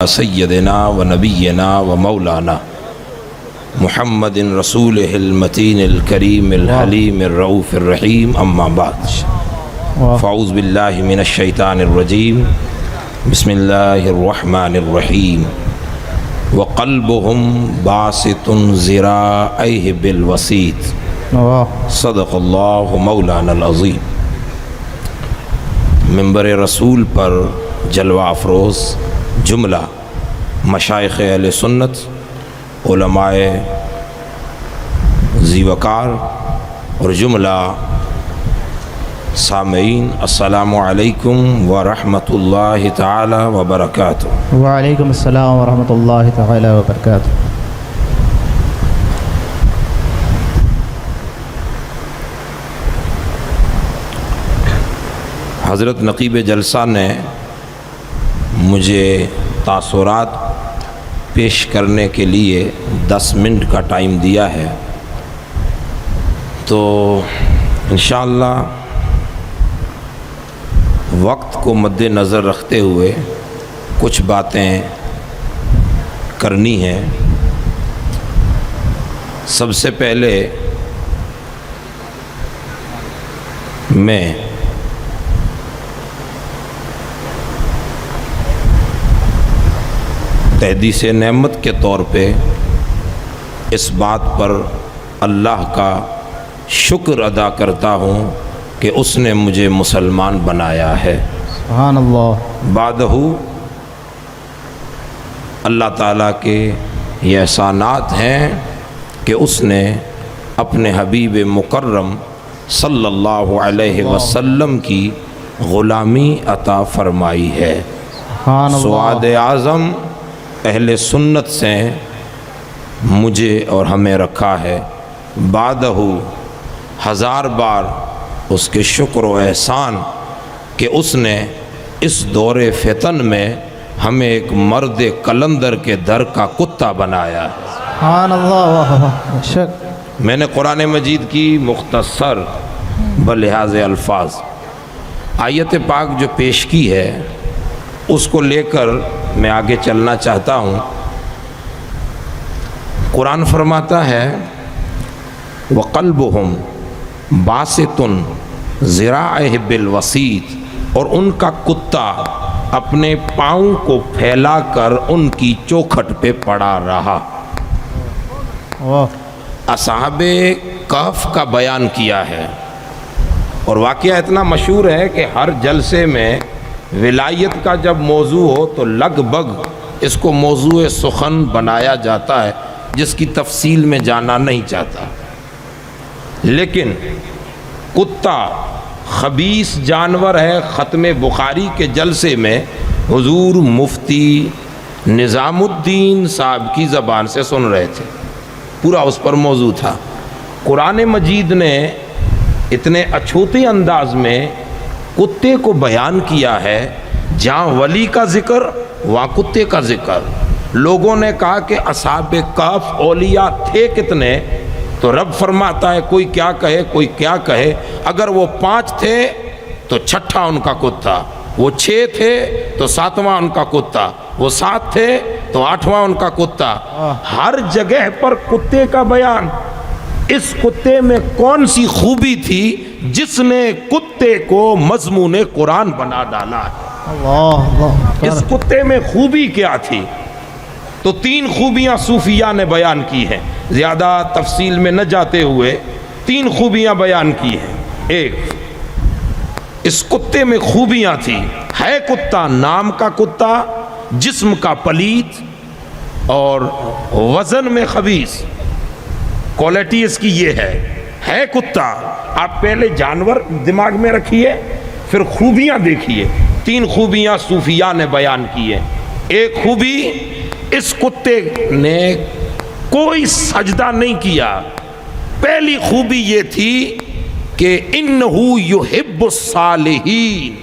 سیدنا و نبینا و مولانا محمد رسولہ المتین الکریم الحلیم الرؤوف الرحیم، اما بعد فاعوذ باللہ من الشیطان الرجیم، بسم اللہ الرحمن الرحیم۔ وقلبهم باسط ذراعیہ بالوسیط، صدق اللہ مولانا العظیم۔ منبر رسول پر جلوہ افروز جملہ مشائخ اہل سنت، علماء ذی وقار اور جملہ سامعین، السلام علیکم ورحمۃ اللہ تعالی وبرکاتہ۔ وعلیکم السلام ورحمۃ اللہ تعالی وبرکاتہ۔ حضرت نقیب جلسہ نے مجھے تاثرات پیش کرنے کے لیے 10 منٹ کا ٹائم دیا ہے، تو انشاءاللہ وقت کو مد نظر رکھتے ہوئے کچھ باتیں کرنی ہیں۔ سب سے پہلے میں تحدیث نعمت کے طور پہ اس بات پر اللہ کا شکر ادا کرتا ہوں کہ اس نے مجھے مسلمان بنایا ہے۔ سبحان اللہ۔ بعدہ اللہ تعالیٰ کے یہ احسانات ہیں کہ اس نے اپنے حبیب مکرم صلی اللہ علیہ وسلم کی غلامی عطا فرمائی ہے۔ سبحان اللہ۔ سعاد اعظم اہل سنت سے مجھے اور ہمیں رکھا ہے۔ بعدہ 1000 بار اس کے شکر و احسان کہ اس نے اس دور فتن میں ہمیں ایک مرد قلندر کے در کا کتا بنایا ہے۔ سبحان اللہ۔ شک میں نے قرآن مجید کی مختصر بلحاظ الفاظ آیت پاک جو پیش کی ہے اس کو لے کر میں آگے چلنا چاہتا ہوں۔ قرآن فرماتا ہے وَقَلْبُهُمْ بَاسِطٌ ذِرَاعِهِ بِالْوَسِيطِ، اور ان کا کتا اپنے پاؤں کو پھیلا کر ان کی چوکھٹ پہ پڑا رہا۔ اصحاب کہف کا بیان کیا ہے، اور واقعہ اتنا مشہور ہے کہ ہر جلسے میں ولایت کا جب موضوع ہو تو لگ بھگ اس کو موضوع سخن بنایا جاتا ہے، جس کی تفصیل میں جانا نہیں چاہتا۔ لیکن کتا خبیث جانور ہے۔ ختم بخاری کے جلسے میں حضور مفتی نظام الدین صاحب کی زبان سے سن رہے تھے، پورا اس پر موضوع تھا۔ قرآن مجید نے اتنے اچھوتے انداز میں کتے کو بیان کیا ہے، جہاں ولی کا ذکر وہاں کتے کا ذکر۔ لوگوں نے کہا کہ اصحاب کہف اولیاء تھے کتنے، تو رب فرماتا ہے کوئی کیا کہے کوئی کیا کہے، اگر وہ 5 تھے تو 6واں ان کا کتا، وہ 6 تھے تو 7واں ان کا کتا، وہ 7 تھے تو 8واں ان کا کتا۔ ہر جگہ پر کتے کا بیان۔ اس کتے میں کون سی خوبی تھی جس نے کتے کو مضمون قرآن بنا ڈالا ہے؟ اللہ۔ اس کتے میں خوبی کیا تھی؟ تو 3 خوبیاں صوفیاء نے بیان کی ہیں، زیادہ تفصیل میں نہ جاتے ہوئے 3 خوبیاں بیان کی ہیں۔ ایک، اس کتے میں خوبیاں تھی، ہے کتا نام کا کتا، جسم کا پلیت اور وزن میں خبیث۔ کوالٹی اس کی یہ ہے کتا۔ آپ پہلے جانور دماغ میں رکھیے، پھر خوبیاں دیکھیے۔ 3 خوبیاں صوفیاء نے بیان کی ہیں۔ ایک خوبی، اس کتے نے کوئی سجدہ نہیں کیا۔ پہلی خوبی یہ تھی کہ انہو یحب الصالحین،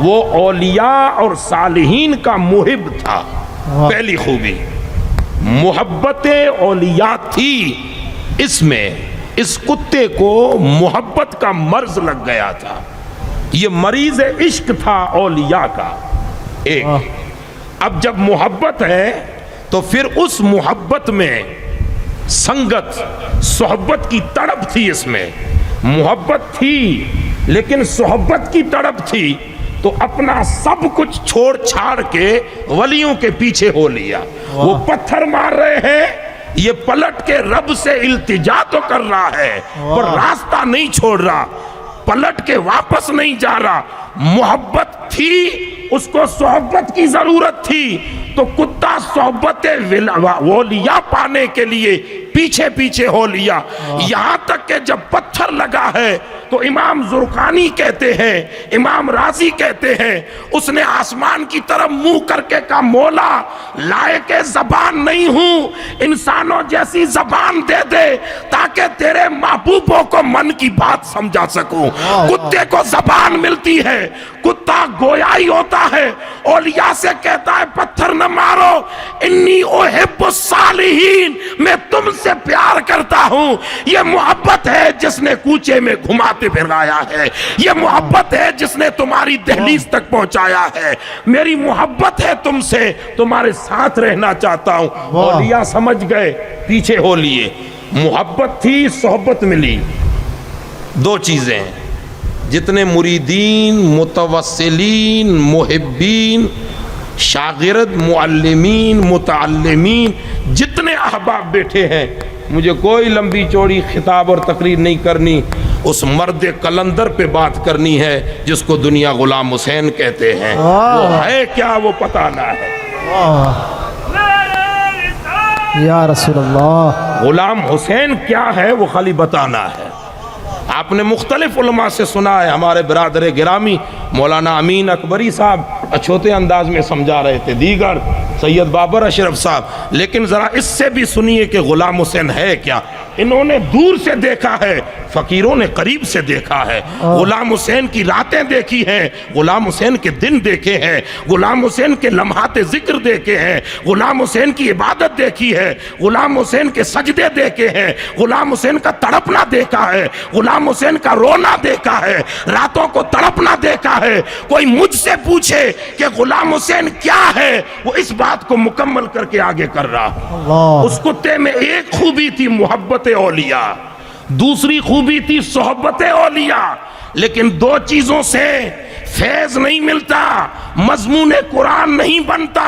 وہ اولیاء اور صالحین کا محب تھا۔ پہلی خوبی محبت اولیاء تھی اس میں۔ اس کتے کو محبت کا مرض لگ گیا تھا، یہ مریض عشق تھا اولیاء کا۔ ایک اب جب محبت ہے تو پھر اس محبت میں سنگت صحبت کی تڑپ تھی، اس میں محبت تھی لیکن صحبت کی تڑپ تھی، تو اپنا سب کچھ چھوڑ چھاڑ کے ولیوں کے پیچھے ہو لیا۔ وہ پتھر مار رہے ہیں، یہ پلٹ کے رب سے التجا تو کر رہا ہے پر راستہ نہیں چھوڑ رہا، پلٹ کے واپس نہیں جا رہا۔ محبت تھی، اس کو صحبت کی ضرورت تھی، تو کتا صحبت اولیاء پانے کے لیے پیچھے پیچھے ہو لیا۔ یہاں تک کہ جب پتھر لگا ہے تو امام زرقانی کہتے ہیں، امام رازی کہتے ہیں، اس نے آسمان کی طرف منہ کر کے کہا مولا لائق زبان نہیں ہوں، انسانوں جیسی زبان دے دے تاکہ تیرے محبوبوں کو من کی بات سمجھا سکوں۔ کتے کو زبان ملتی ہے، کتا گویائی ہوتا ہے، اولیاء سے کہتا ہے پتھر نہ مارو، انی احب الصالحین، میں تم سے پیار کرتا ہوں۔ یہ محبت ہے جس نے کوچے میں گھماتے پھرایا ہے، یہ محبت ہے جس نے تمہاری دہلیز تک پہنچایا ہے، میری محبت ہے تم سے، تمہارے ساتھ رہنا چاہتا ہوں۔ اولیاء سمجھ گئے، پیچھے ہو لیے۔ محبت تھی، صحبت ملی، دو چیزیں ہیں۔ جتنے مریدین، متوسلین، محبین، شاگرد، معلمین، متعلمین، جتنے احباب بیٹھے ہیں، مجھے کوئی لمبی چوڑی خطاب اور تقریر نہیں کرنی، اس مرد قلندر پہ بات کرنی ہے جس کو دنیا غلام حسین کہتے ہیں۔ وہ ہے کیا وہ پتہ نہ ہے۔ یا رسول اللہ، غلام حسین کیا ہے وہ خالی بتانا ہے۔ آپ نے مختلف علماء سے سنا ہے، ہمارے برادر گرامی مولانا امین اکبری صاحب اچھوتے انداز میں سمجھا رہے تھے، دیگر سید بابر اشرف صاحب، لیکن ذرا اس سے بھی سنیے کہ غلام حسین ہے کیا۔ انہوں نے دور سے دیکھا ہے، فقیروں نے قریب سے دیکھا ہے۔ غلام حسین کی راتیں دیکھی ہیں، غلام حسین کے دن دیکھے ہیں، غلام حسین کے لمحات ذکر دیکھے ہیں، غلام حسین کی عبادت دیکھی ہے، غلام حسین کے سجدے دیکھے ہیں، غلام حسین کا تڑپنا دیکھا ہے، غلام حسین کا رونا دیکھا ہے، راتوں کو تڑپنا دیکھا ہے۔ کوئی مجھ سے پوچھے کہ غلام حسین کیا ہے، وہ اس بات کو مکمل کر کے آگے کر رہا ہوں۔ اس کتے میں ایک خوبی تھی محبت اولیاء، دوسری خوبی تھی صحبت اولیاء، لیکن دو چیزوں سے فیض نہیں ملتا، مضمون قرآن نہیں بنتا۔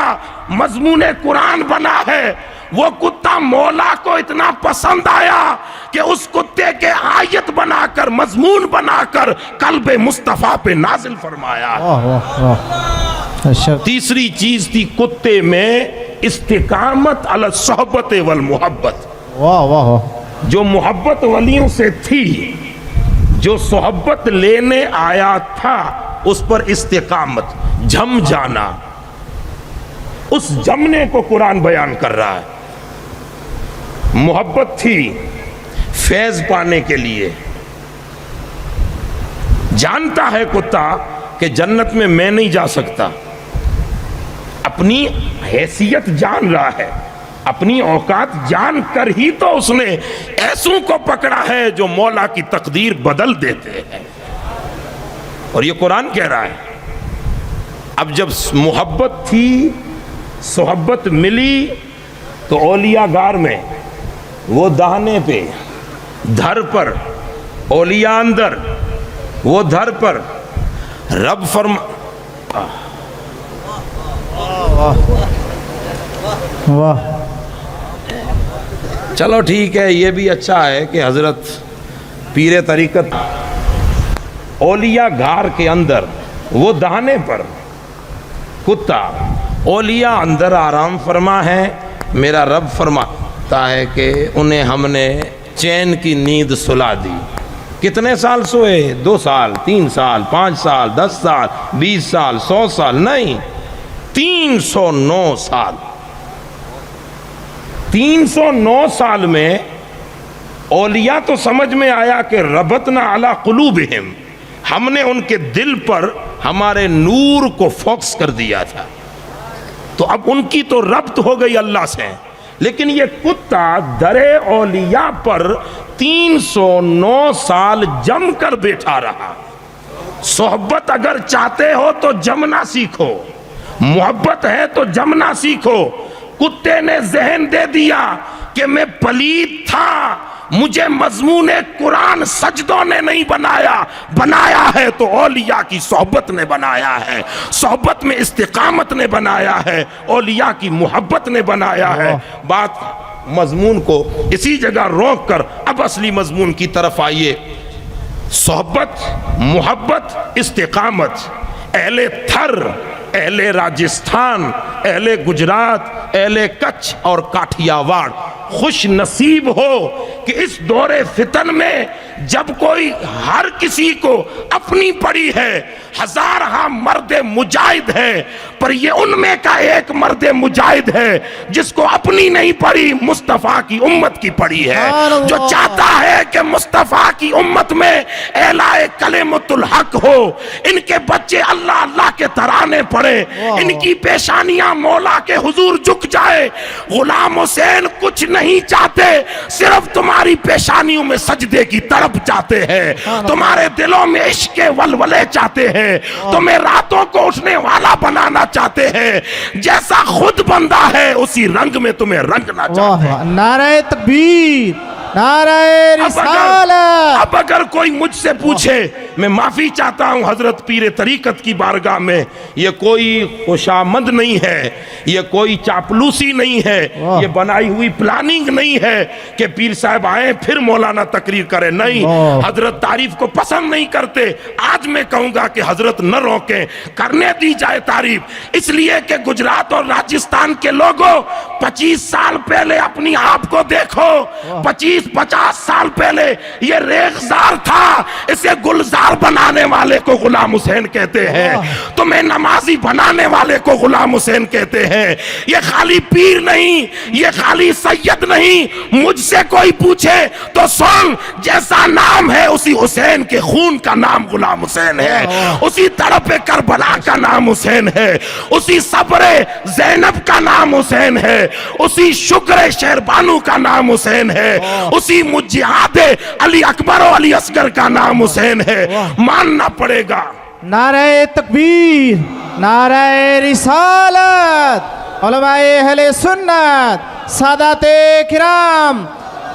مضمون قرآن بنا ہے، وہ کتا مولا کو اتنا پسند آیا کہ اس کتے کے آیت بنا کر، مضمون بنا کر قلب مصطفیٰ پہ نازل فرمایا۔ تیسری چیز تھی کتے میں استقامت علی الصحبت والمحبت۔ واہ واہ، جو محبت ولیوں سے تھی، جو صحبت لینے آیا تھا، اس پر استقامت، جم جانا، اس جمنے کو قرآن بیان کر رہا ہے۔ محبت تھی فیض پانے کے لیے، جانتا ہے کتا کہ جنت میں میں نہیں جا سکتا، اپنی حیثیت جان رہا ہے، اپنی اوقات جان کر ہی تو اس نے ایسوں کو پکڑا ہے جو مولا کی تقدیر بدل دیتے ہیں، اور یہ قرآن کہہ رہا ہے۔ اب جب محبت تھی، صحبت ملی، تو اولیاء گار میں وہ دہنے پہ، دھر پر، اولیاء اندر، وہ دھر پر رب واہ، چلو ٹھیک ہے، یہ بھی اچھا ہے کہ حضرت پیر طریقت اولیاء گھار کے اندر، وہ دہانے پر کتا، اولیاء اندر آرام فرما ہے۔ میرا رب فرماتا ہے کہ انہیں ہم نے چین کی نیند سلا دی۔ کتنے سال سوئے؟ 2 سال، 3 سال، 5 سال، 10 سال، 20 سال، 100 سال؟ نہیں، 309 سال۔ 309 سال میں اولیاء تو سمجھ میں آیا کہ ربطنا علی قلوبہم، ہم نے ان کے دل پر ہمارے نور کو فوکس کر دیا تھا، تو اب ان کی تو ربط ہو گئی اللہ سے۔ لیکن یہ کتا درے اولیاء پر 309 سال جم کر بیٹھا رہا۔ صحبت اگر چاہتے ہو تو جمنا سیکھو، محبت ہے تو جمنا سیکھو. کتے نے ذہن دے دیا کہ میں پلید تھا, مجھے مضمون قرآن سجدوں نے نہیں بنایا, بنایا ہے تو اولیاء کی صحبت نے بنایا ہے, صحبت میں استقامت نے بنایا ہے, اولیاء کی محبت نے بنایا ہے. بات مضمون کو اسی جگہ روک کر اب اصلی مضمون کی طرف آئیے. صحبت, محبت, استقامت. اہل تھر, اہل راجستھان, اہل گجرات, اہل کچھ اور کاٹھیاواڑ خوش نصیب ہو کہ اس دور فتن میں جب کوئی ہر کسی کو اپنی پڑی ہے, ہزارہ مرد مجاہد ہے, پر یہ ان میں کا ایک مرد مجاہد ہے جس کو اپنی نہیں پڑی, مصطفیٰ کی امت کی پڑی ہے, جو چاہتا ہے کہ مصطفیٰ کی امت میں اعلائے کلمۃ الحق ہو, ان کے بچے اللہ اللہ کے ترانے پڑھیں, ان کی پیشانیاں مولا کے حضور جھک جائے. غلام حسین کچھ نہیں چاہتے, صرف تمہاری پیشانیوں میں سجدے کی تڑپ چاہتے ہیں, تمہارے دلوں میں عشق کے ولولے چاہتے ہیں, تمہیں راتوں کو اٹھنے والا بنانا چاہتے ہیں, جیسا خود بندہ ہے اسی رنگ میں تمہیں رنگنا چاہتے ہیں. نعرہ تکبیر, نعرہ رسالت. اب اگر کوئی مجھ سے پوچھے, میں معافی چاہتا ہوں حضرت پیر طریقت کی بارگاہ میں, یہ کوئی خوشامد نہیں ہے, یہ کوئی چاپلوسی نہیں ہے, یہ بنائی ہوئی پلاننگ نہیں ہے کہ پیر صاحب آئیں پھر مولانا تقریر کریں, نہیں. حضرت تعریف کو پسند نہیں کرتے, آج میں کہوں گا کہ حضرت نہ روکیں, کرنے دی جائے تعریف, اس لیے کہ گجرات اور راجستھان کے لوگوں 25 سال پہلے اپنی آپ کو دیکھو, 50 سال پہلے یہ ریغزار تھا, اسے گلزار بنانے والے کو غلام حسین کہتے ہیں, تمہیں نمازی بنانے والے کو غلام حسین کہتے ہیں. یہ خالی پیر نہیں, یہ خالی سید نہیں, مجھ سے کوئی پوچھے تو سن, جیسا نام ہے اسی حسین کے خون کا نام غلام حسین ہے, اسی تڑپ کربلا کا نام حسین ہے, اسی صبر زینب کا نام حسین ہے, اسی شکر شہربانو کا نام حسین ہے, اسی مجاہد علی اکبر و علی اصغر کا نام حسین ہے. ماننا پڑے گا. نعرہ تکبیر, نعرہ رسالت. علماء اہل سنت, سادات کرام,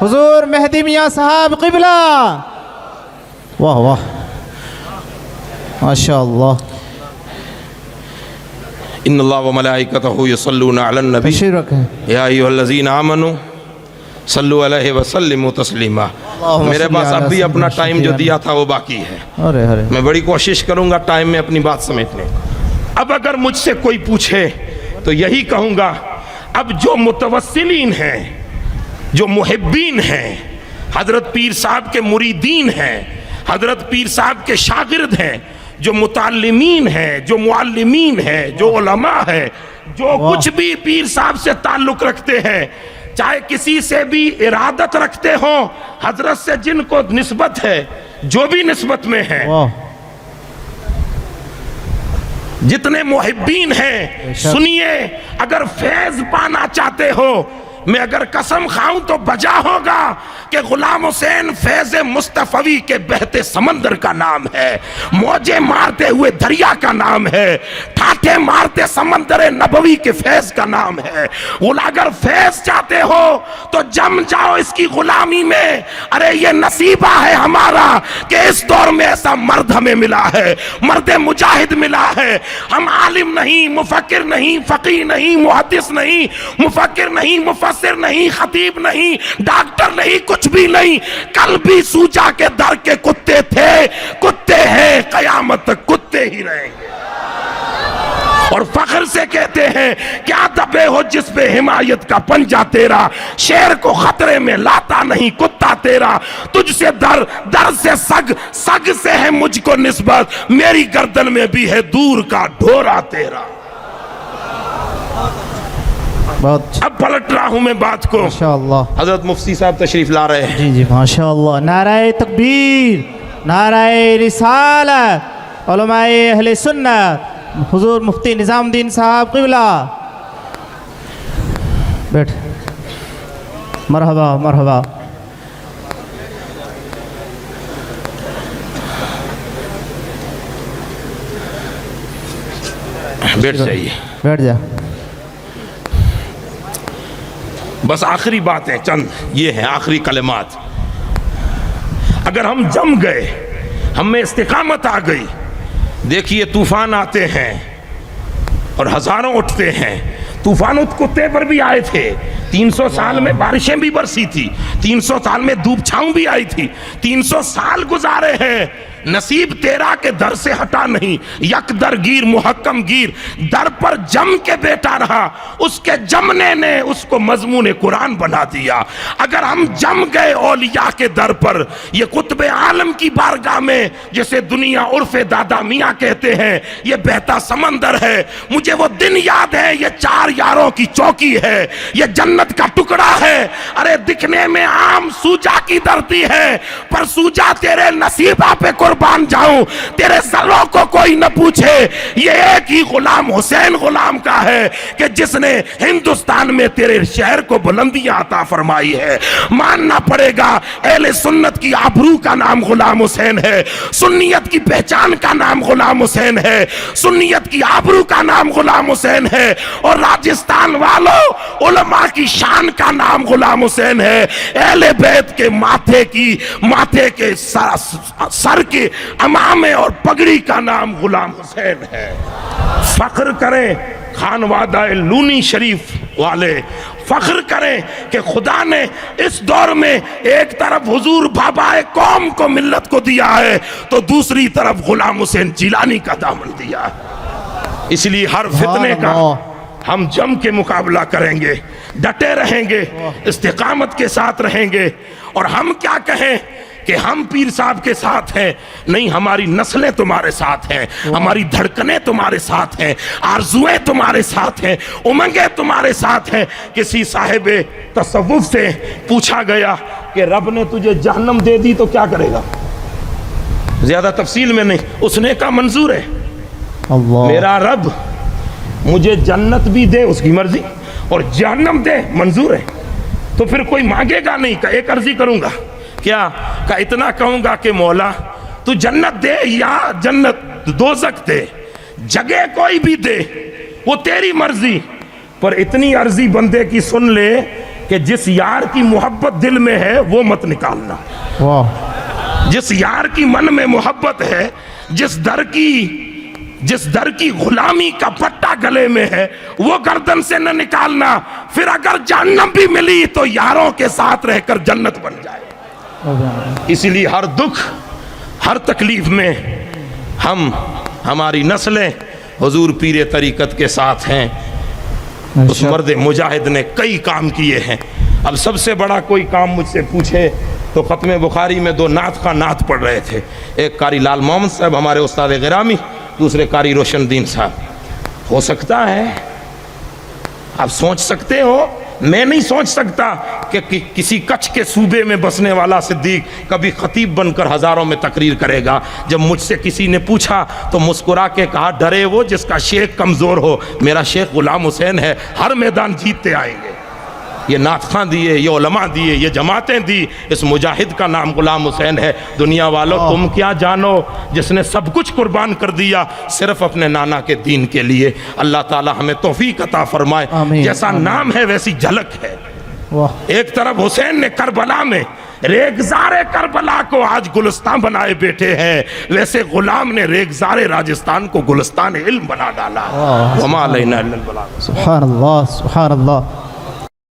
حضور مہدی میاں صاحب قبلہ. واہ واہ, ماشاءاللہ. ان اللہ و ملائکتہ یصلون علی النبی تشریف رکھیں. یا ایھا الذین آمنوا صلو علیہ وسلموا تسلیما. میرے پاس اب بھی اپنا ٹائم جو دیا تھا وہ باقی ہے, میں بڑی کوشش کروں گا ٹائم میں اپنی بات سمیٹنے. اب اگر مجھ سے کوئی پوچھے تو یہی کہوں گا, اب جو متوسلین ہیں, جو محبین ہیں, حضرت پیر صاحب کے مریدین ہیں, حضرت پیر صاحب کے شاگرد ہیں, جو متعلمین ہیں, جو معلمین ہیں, جو علماء ہیں, جو کچھ بھی پیر صاحب سے تعلق رکھتے ہیں, چاہے کسی سے بھی ارادت رکھتے ہوں, حضرت سے جن کو نسبت ہے, جو بھی نسبت میں ہیں, جتنے محبین ہیں, سنیے, اگر فیض پانا چاہتے ہو, میں اگر قسم کھاؤں تو بجا ہوگا کہ غلام حسین فیض مصطفی کے بہتے سمندر کا نام ہے, موجے مارتے ہوئے دریا کا نام ہے, ٹھاٹھے مارتے سمندر نبوی کے فیض کا نام ہے. اگر فیض چاہتے ہو تو جم جاؤ اس کی غلامی میں. ارے یہ نصیبہ ہے ہمارا کہ اس دور میں ایسا مرد ہمیں ملا ہے, مرد مجاہد ملا ہے. ہم عالم نہیں, مفکر نہیں, فقیہ نہیں, محدث نہیں, مفکر نہیں, مفسر نہیں, خطیب نہیں, ڈاکٹر نہیں, کچھ بھی نہیں. کل بھی سوچا کے در کے کتے تھے, کتے ہیں, قیامت تک کتے ہی رہیں گے. اور فخر سے کہتے ہیں کیا دبے ہو جس پہ حمایت کا پنجہ تیرا, شیر کو خطرے میں لاتا نہیں کتا تیرا. تجھ سے در, در سے سگ, سگ سے ہے مجھ کو نسبت, میری گردن میں بھی ہے دور کا ڈھورا تیرا. اب پلٹ رہا ہوں میں بات کو. ماشاءاللہ. حضرت مفتی صاحب تشریف لا رہے ہیں. جی جی ماشاءاللہ. نعرہ تکبیر, نعرہ رسالت. علماء اہل سنت, حضور مفتی نظام الدین صاحب قبلہ. بیٹھ. مرحبا مرحبا. بیٹھ جائیے. بیٹھ جا. بس آخری باتیں چند یہ ہیں، آخری کلمات. اگر ہم جم گئے، ہم میں استقامت آ گئی. دیکھیے طوفان آتے ہیں اور ہزاروں اٹھتے ہیں. طوفان اس کتے پر بھی آئے تھے. 300 سال میں بارشیں بھی برسی تھی، 300 سال میں دھوپ چھاؤں بھی آئی تھی. 300 سال گزارے ہیں، نصیب تیرا کے در سے ہٹا نہیں. یک در گیر محکم گیر، در پر جم کے بیٹا رہا. اس کے جمنے نے اس کو مضمون قرآن بنا دیا. اگر ہم جم گئے اولیاء کے در پر، یہ قطب عالم کی بارگاہ میں، جسے دنیا عرف دادا میاں کہتے ہیں، یہ بہتا سمندر ہے. مجھے وہ دن یاد ہے، یہ 4 یاروں کی چوکی ہے، یہ جنت کا ٹکڑا ہے. ارے دکھنے میں عام سوجا کی دھرتی ہے، پر سوجا تیرے نصیبہ پہ قربان جاؤں. تیرے سروں کو کوئی نہ پوچھے. یہ ایک ہی غلام حسین غلام کا ہے کہ جس نے ہندوستان میں تیرے شہر کو بلندیاں عطا فرمائی ہے. ماننا پڑے گا اہل سنت کی آبرو کا نام غلام حسین ہے، سنیت کی پہچان کا نام غلام حسین ہے، سنیت کی آبرو کا نام غلام حسین ہے. اور راجستان والوں، علماء کی شان کا نام غلام حسین ہے. اہل بیت کے ماتھے کے سر کے امامے اور پگڑی کا نام غلام حسین ہے. فخر کریں خانوادہ لونی شریف والے، فخر کریں کہ خدا نے اس دور میں ایک طرف حضور بابا قوم کو ملت کو دیا ہے، تو دوسری طرف غلام حسین جیلانی کا دامن دیا ہے. اس لیے ہر فتنے کا ہم جم کے مقابلہ کریں گے، ڈٹے رہیں گے، استقامت کے ساتھ رہیں گے. اور ہم کیا کہیں کہ ہم پیر صاحب کے ساتھ ہیں؟ نہیں، ہماری نسلیں تمہارے ساتھ ہیں، ہماری دھڑکنیں تمہارے ساتھ ہیں، آرزویں تمہارے ساتھ ہیں، امنگیں تمہارے ساتھ ہیں. کسی صاحب تصوف سے پوچھا گیا کہ رب نے تجھے جہنم دے دی تو کیا کرے گا؟ زیادہ تفصیل میں نہیں، اس نے کہا منظور ہے، میرا رب مجھے جنت بھی دے اس کی مرضی اور جہنم دے منظور ہے. تو پھر کوئی مانگے گا نہیں. کہ ایک عرضی کروں گا، کیا کہ اتنا کہوں گا کہ مولا تو جنت دے یا جنت دوزخ دے، جگہ کوئی بھی دے، وہ تیری مرضی. پر اتنی عرضی بندے کی سن لے کہ جس یار کی محبت دل میں ہے وہ مت نکالنا. جس یار کی من میں محبت ہے، جس در کی غلامی کا پٹا گلے میں ہے، وہ گردن سے نہ نکالنا. پھر اگر جہنم بھی ملی تو یاروں کے ساتھ رہ کر جنت بن جائے. اسی لیے ہر دکھ، ہر تکلیف میں ہماری نسلیں حضور پیر طریقت کے ساتھ ہیں. اس مرد مجاہد نے کئی کام کیے ہیں. اب سب سے بڑا کوئی کام مجھ سے پوچھے تو ختم بخاری میں 2 نعت کا نعت پڑھ رہے تھے. ایک قاری لال محمد صاحب ہمارے استاد گرامی، دوسرے قاری روشن دین صاحب. ہو سکتا ہے آپ سوچ سکتے ہو، میں نہیں سوچ سکتا کہ کسی کچھ کے صوبے میں بسنے والا صدیق کبھی خطیب بن کر ہزاروں میں تقریر کرے گا. جب مجھ سے کسی نے پوچھا تو مسکرا کے کہا، ڈرے وہ جس کا شیخ کمزور ہو، میرا شیخ غلام حسین ہے، ہر میدان جیتتے آئیں گے. یہ نعت خواں دیے، یہ علماء دیے، یہ جماعتیں دی، اس مجاہد کا نام غلام حسین ہے. دنیا والوں تم کیا جانو جس نے سب کچھ قربان کر دیا صرف اپنے نانا کے دین کے لیے. اللہ تعالی ہمیں توفیق عطا فرمائے. جیسا نام ہے ویسی جھلک ہے. ایک طرف حسین نے کربلا میں ریگزار کربلا کو آج گلستان بنائے بیٹھے ہیں، ویسے غلام نے ریگزار راجستان کو گلستان علم بنا ڈالا. وما علینا الا البلاغ. سبحان اللہ، سبحان اللہ.